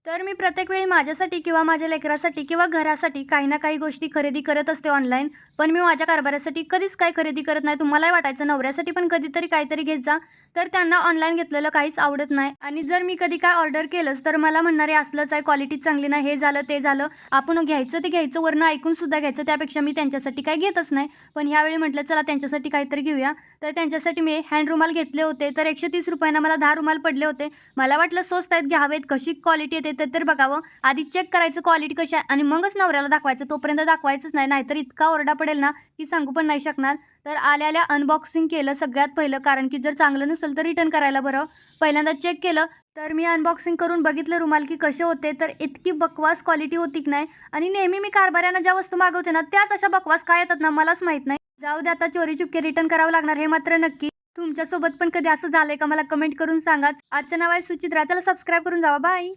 तर मी प्रत्येक वेळी माझ्यासाठी किंवा माझ्या लेकरासाठी किंवा घरासाठी काही ना काही गोष्टी खरेदी करत असते ऑनलाईन. पण मी माझ्या कारभारासाठी कधीच काही खरेदी करत नाही. तुम्हालाही वाटायचं नवऱ्यासाठी पण कधीतरी काहीतरी घेत जा, तर त्यांना ऑनलाईन घेतलेलं काहीच आवडत नाही. आणि जर मी कधी काय ऑर्डर केलंच तर मला म्हणणार आहे असलंच आहे, क्वालिटी चांगली नाही, हे झालं ते झालं. आपण घ्यायचं ते घ्यायचं, वरनं ऐकूनसुद्धा घ्यायचं. त्यापेक्षा मी त्यांच्यासाठी काही घेतच नाही. पण ह्यावेळी म्हटलं चला त्यांच्यासाठी काहीतरी घेऊया. तर त्यांच्यासाठी मी हँड रुमाल घेतले होते. तर ₹130 मला 10 रुमाल पडले होते. मला वाटलं स्वस्त आहेत, घ्यावेत, कशी क्वालिटी येते ते तर बघावं. आधी चेक करायचं क्वालिटी कशी आहे आणि मगच नवऱ्याला दाखवायचं. तोपर्यंत दाखवायचंच नाही, नाहीतर इतका ओरडा पडेल ना, की सांगू पण नाही शकणार. तर आल्या-आल्या अनबॉक्सिंग केलं सगळ्यात पहिलं, कारण की जर चांगलं नसेल तर रिटर्न करायला बरं. पहिल्यांदा चेक केलं, तर मी अनबॉक्सिंग करून बघितलं रुमाल की कसे होते. तर इतकी बकवास क्वालिटी होती की नाही. आणि नेहमी मी कारभाऱ्यांना ज्या वस्तू मागवते ना, त्याच अशा बकवास काय येतात ना, मलाच माहीत नाही. जाऊ दे, आता चोरी-चुपके रिटर्न करावं लागणार हे मात्र नक्की. तुमच्यासोबत पण कधी असं झालंय का मला कमेंट करून सांगाच. आजचं नाव आहे सुचित्रा. चला सबस्क्राईब करून जावा. बाय.